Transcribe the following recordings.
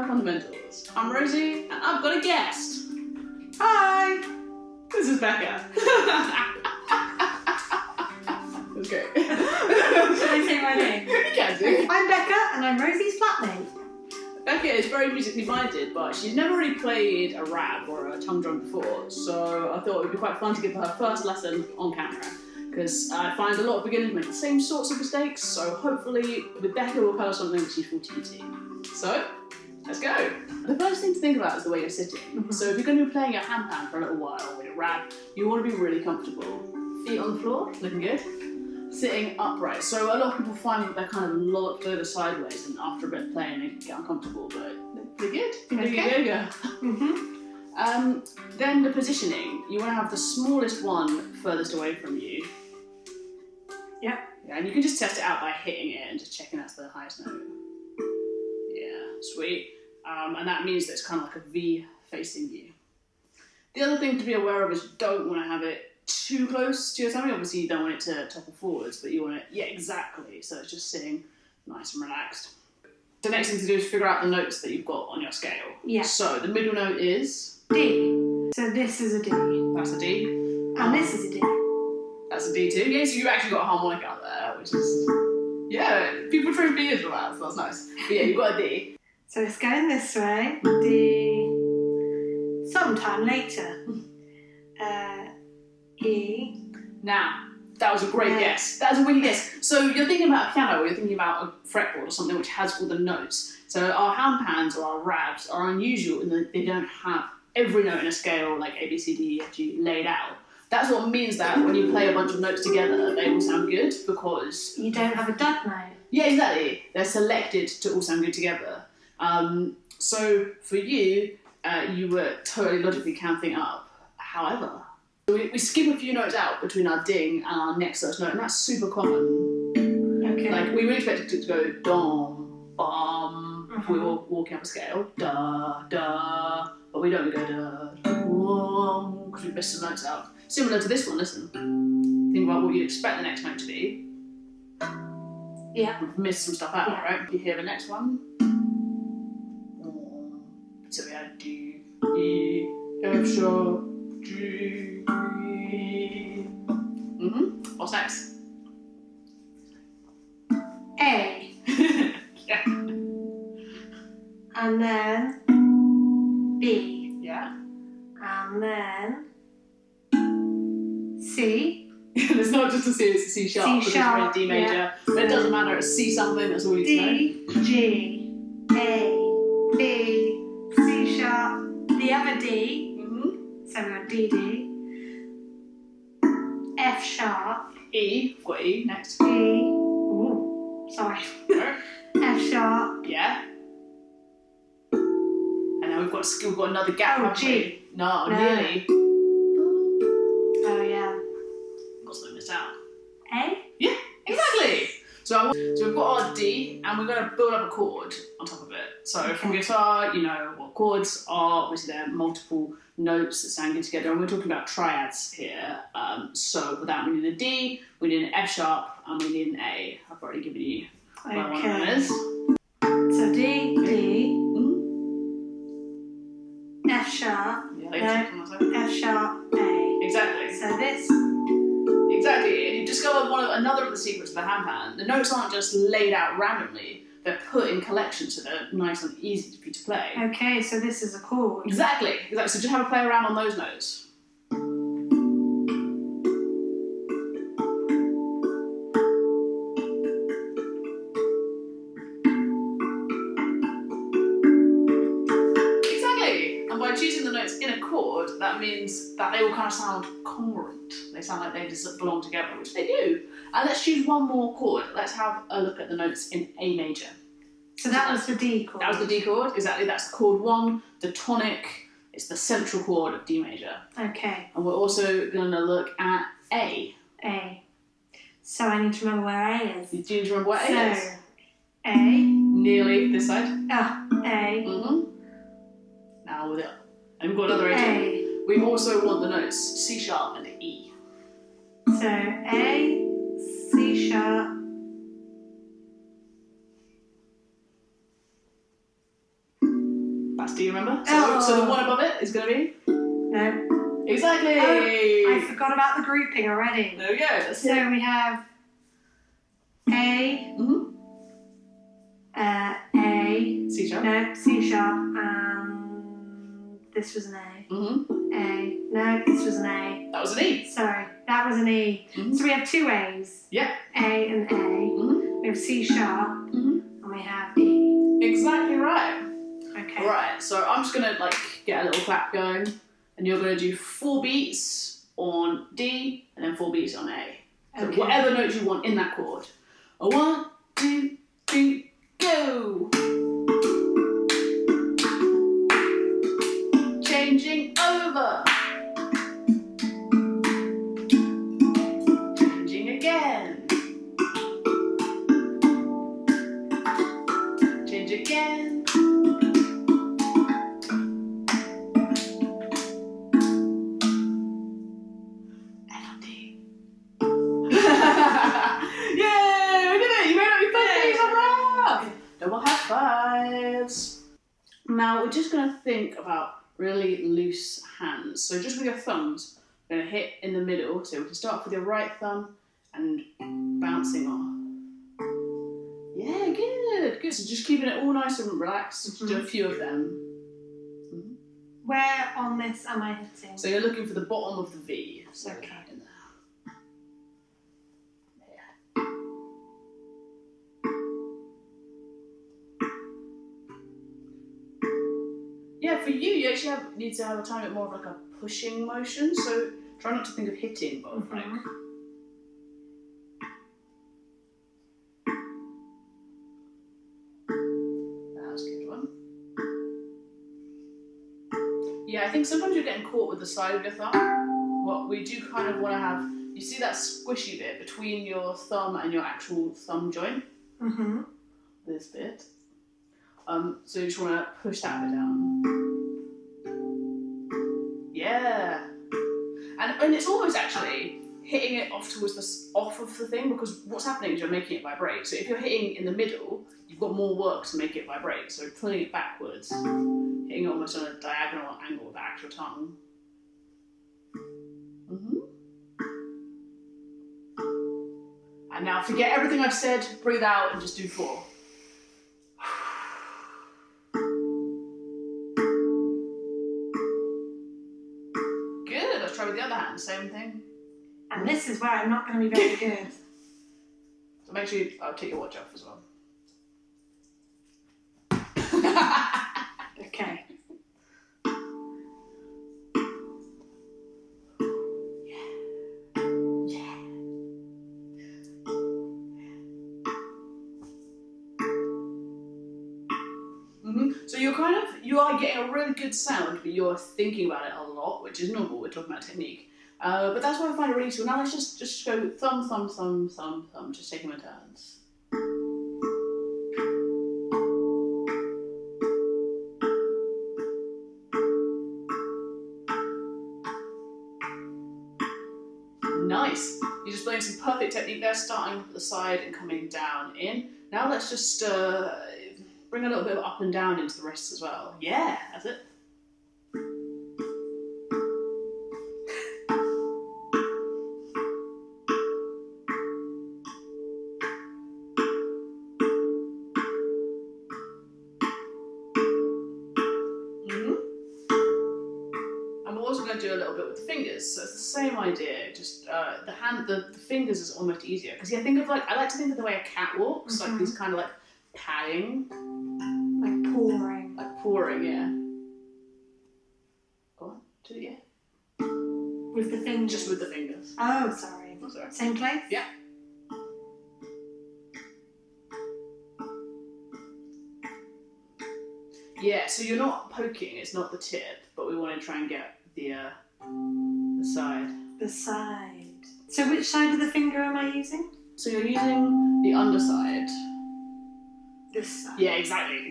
Fundamentals. I'm Rosie, and I've got a guest. Hi! This is Becca. That's great. Should I say my name? You can do. I'm Becca, and I'm Rosie's flatmate. Becca is very musically minded, but she's never really played a RAV or a tongue drum before, so I thought it would be quite fun to give her first lesson on camera, because I find a lot of beginners make the same sorts of mistakes, so hopefully with Becca we'll cover something that's useful to you too. So, let's go! The first thing to think about is the way you're sitting. So if you're going to be playing your handpan for a little while with a RAV, you want to be really comfortable. Feet on the floor, looking good. Sitting upright. So a lot of people find that they're kind of locked over sideways, and after a bit of playing they get uncomfortable, but they're pretty good. You're doing yoga. Then the positioning. You want to have the smallest one furthest away from you. Yeah, and you can just test it out by hitting it and just checking that's the highest note. Yeah, sweet. And that means that it's kind of like a V facing you. The other thing to be aware of is you don't want to have it too close to your tummy. Obviously you don't want it to topple forwards, but you want it, yeah, exactly. So it's just sitting nice and relaxed. The next thing to do is figure out the notes that you've got on your scale. Yeah. So the middle note is? D. So this is a D. That's a D. And this is a D. That's a D too. Yeah, so you've actually got a harmonic out there, which is, yeah, people train for years for that, so that's nice. But yeah, you've got a D. So it's going this way. D. Sometime later. E. Now, that was a great guess. That was a really guess. So you're thinking about a piano, or you're thinking about a fretboard or something which has all the notes. So our handpans or our RAVs are unusual in that they don't have every note in a scale like A, B, C, D, E, F, G laid out. That's what means that when you play a bunch of notes together, they all sound good, because you don't have a dud note. Yeah, exactly. They're selected to all sound good together. So for you, you were totally logically counting up. However, we skip a few notes out between our ding and our next first note, and that's super common. Okay. Like, we really expect it to go dom, bum, if we were walking up a scale, da, da, but we don't go da, because we missed some notes out. Similar to this one, listen. Think about what you expect the next note to be. Yeah. We've missed some stuff out, right? You hear the next one. So we had D, E, F sharp, G, E. What's next? A. Yeah. And then B. Yeah. And then C. It's not just a C, it's a C sharp. C sharp, because we're in D major. But it doesn't matter, it's C something, that's all you need to know. D, G, A, B, C sharp, the other D. So we've got D, D. F sharp. E, we've got E next. E. Ooh, sorry. F sharp. Yeah. And then we've got another gap. Oh, G. No, nearly. Oh yeah. Got something missed out. A? Yeah, exactly. So we've got our D, and we're going to build up a chord on top of it. So from guitar, you know what chords are. Obviously, there are multiple notes that sound good together, and we're talking about triads here. So for that, we need a D, we need an F sharp, and we need an A. I've already given you what one of them is. So D, D. F sharp. Yeah, F sharp, A. exactly. So this. Exactly, and you discovered another of the secrets of the handpan. The notes aren't just laid out randomly, they're put in collections so they're nice and easy for you to play. Okay, so this is a chord. Exactly. So just have a play around on those notes. Exactly, and by choosing the notes in a chord, that means that they all kind of sound congruent. They sound like they just belong together, which they do. And let's choose one more chord. Let's have a look at the notes in A major. So that was the D chord. That was the D chord, exactly. That's chord 1, the tonic. It's the central chord of D major. Okay. And we're also going to look at A. A. So I need to remember where A is. Do you need to remember what A is? So, A. Nearly this side. A. Now with it. And we've got another A. A. We also want the notes C sharp and E. So A, C sharp, That's D, remember? So the one above it is going to be? No. Exactly! Oh, I forgot about the grouping already. There we go. So we have A, A, C sharp. no, C sharp, this was an A. A, no, this was an A. That was an E. Sorry, that was an E. So we have two A's. Yeah. A and A. We have C sharp, and we have E. Exactly right. Okay. Right, so I'm just gonna like get a little clap going, and you're gonna do 4 beats on D, and then 4 beats on A. So Okay. whatever note you want in that chord. 1, 2, 3, go! Changing over. Changing again. Change again. F on D. Yay! We did it! You made up your first piece of rap! Double high fives. Now we're just gonna think about really loose hands. So just with your thumbs, we're going to hit in the middle. So we can start with your right thumb and bouncing off. Yeah, good, good. So just keeping it all nice and relaxed. Just do a few of them. Where on this am I hitting? So you're looking for the bottom of the V. So Okay. in there. Yeah, for you actually need to have a tiny bit more of like a pushing motion, so try not to think of hitting, but like. That was a good one. Yeah, I think sometimes you're getting caught with the side of your thumb. What we do kind of want to have, you see that squishy bit between your thumb and your actual thumb joint? This bit. So you just want to push that bit down. Yeah. And it's almost actually hitting it off towards off of the thing, because what's happening is you're making it vibrate. So if you're hitting in the middle, you've got more work to make it vibrate. So pulling it backwards, hitting it almost on a diagonal angle with the actual tongue. And now forget everything I've said, breathe out and just do 4. Good, let's try with the other hand, same thing. And this is where I'm not going to be very good. So make sure I'll take your watch off as well. Okay. So you are getting a really good sound, but you're thinking about it a lot, which is normal. We're talking about technique, but that's why I find it really useful. Now let's just go thumb, thumb, thumb, thumb, thumb. Just taking my turns. Nice. You're displaying some perfect technique there, starting at the side and coming down in. Now let's just bring a little bit of up and down into the wrists as well. Yeah, that's it. And we're also going to do a little bit with the fingers, so it's the same idea. Just the fingers is almost easier, because I like to think of the way a cat walks, like these kind of like padding. Like pouring. Like pouring, yeah. Go on, do it, yeah. With the fingers? Just with the fingers. Oh, sorry. Oh, sorry. Same place? Yeah. Yeah, so you're not poking, it's not the tip, but we want to try and get the side. The side. So which side of the finger am I using? So you're using the underside. This side. Yeah, exactly.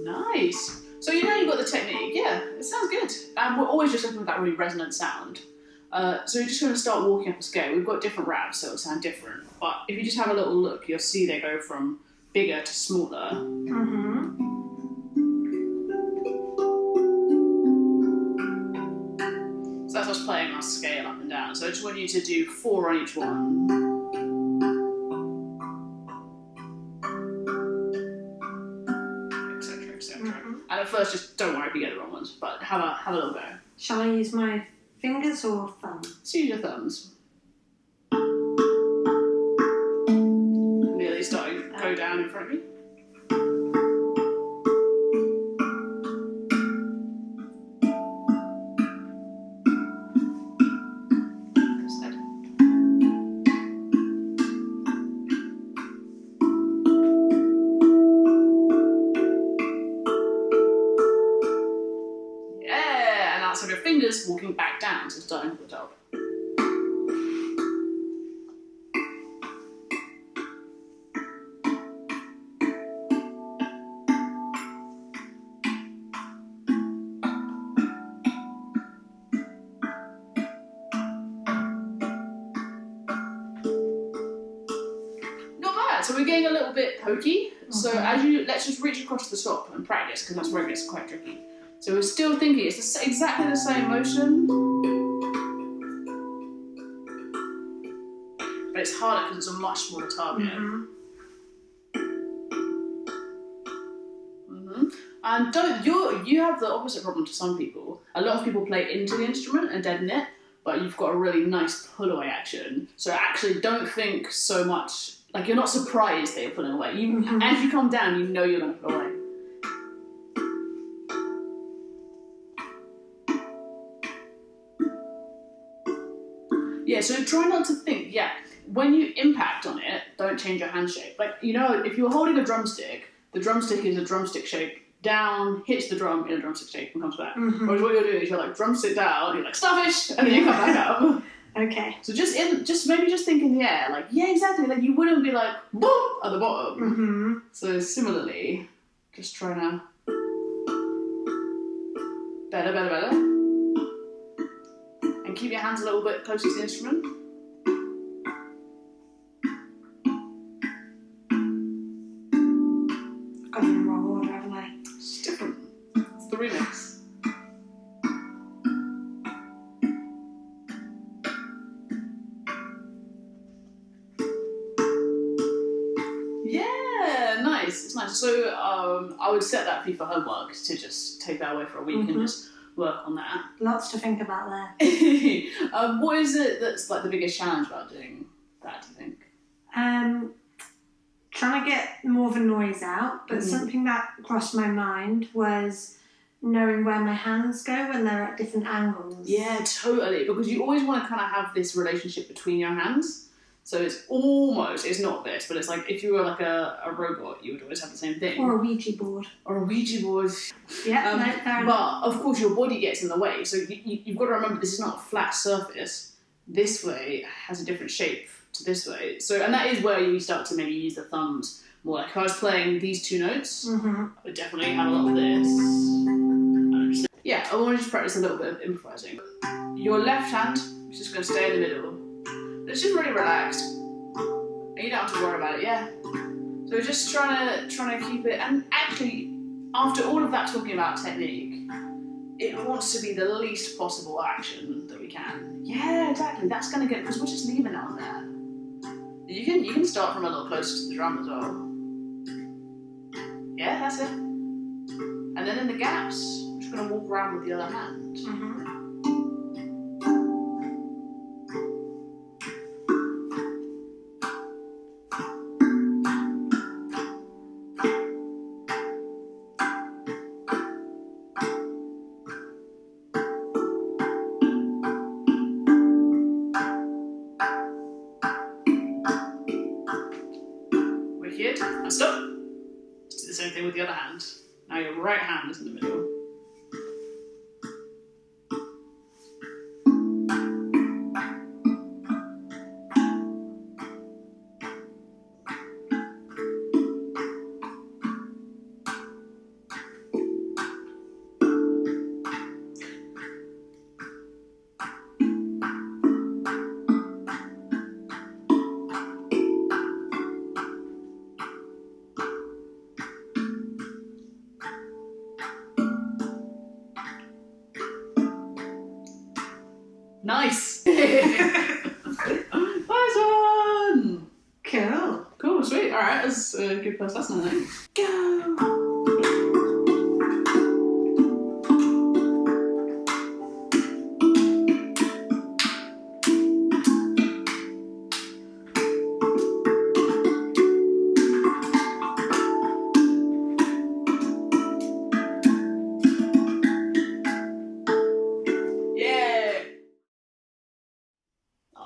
Nice. So you know you've got the technique. Yeah, it sounds good. We're always just looking for that really resonant sound. So we're just going to start walking up a scale. We've got different RAVs, so it'll sound different. But if you just have a little look, you'll see they go from bigger to smaller. Mm-hmm. So that's us playing our scale up and down. So I just want you to do 4 on each one. Etc. etc. Mm-hmm. And at first, just don't worry if you get the wrong ones, but have a little go. Shall I use my fingers or thumb? So use your thumbs. Nearly starting to go down in front of you. Yeah, and that's of your fingers walking back down, so starting at the top. So we're getting a little bit pokey. So let's just reach across the top and practice, because that's where it gets quite tricky. So we're still thinking it's exactly the same motion, but it's harder because it's a much smaller target. Mm-hmm. And you have the opposite problem to some people. A lot of people play into the instrument and deaden it, but you've got a really nice pull away action. So actually don't think so much. Like, you're not surprised that you're pulling away. As you come down, you know you're going to pull away. Yeah, so try not to think, when you impact on it, don't change your hand shape. Like, if you're holding a drumstick, the drumstick is a drumstick shape. Down, hits the drum in a drumstick shape and comes back. Whereas what you're doing is you're like, drumstick down, you're like, starfish, and then you come back up. Okay. So just maybe think in the air, like, yeah, exactly, like you wouldn't be like, boom, at the bottom. Mm-hmm. So similarly, just try now. Better. And keep your hands a little bit closer to the instrument. I've got it in the wrong order, haven't I? It's different. It's the remix. It's nice. So I would set that for you for homework, to just take that away for a week and just work on that. Lots to think about there. What is it that's like the biggest challenge about doing that, do you think? Trying to get more of a noise out, but something that crossed my mind was knowing where my hands go when they're at different angles. Yeah, totally, because you always want to kind of have this relationship between your hands. So it's not this, but it's like if you were like a robot, you would always have the same thing. Or a Ouija board. Yeah, fair enough. But of course your body gets in the way, so you've got to remember this is not a flat surface. This way has a different shape to this way. So, and that is where you start to maybe use the thumbs more. Like if I was playing these two notes, I would definitely have a lot of this. I want to just practice a little bit of improvising. Your left hand is just going to stay in the middle. It's just really relaxed. And you don't have to worry about it, So we're just trying to keep it, and actually, after all of that talking about technique, it wants to be the least possible action that we can. Yeah, exactly. That's gonna get, because we're just leaving it on there. You can start from a little closer to the drum as well. Yeah, that's it. And then in the gaps, we're just gonna walk around with the other hand. And stop. Let's do the same thing with the other hand. Now your right hand is in the middle. Nice. Nice one. Cool. Cool, sweet. All right, that's a good first lesson, I think. Go.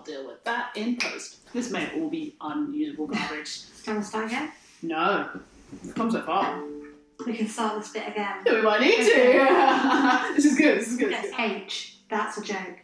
Deal with that in post. This may all be unusable garbage. Do you want to start again? No. We've come so far. We can start this bit again. We might need to. This is good. This is good. Yes, H. That's a joke.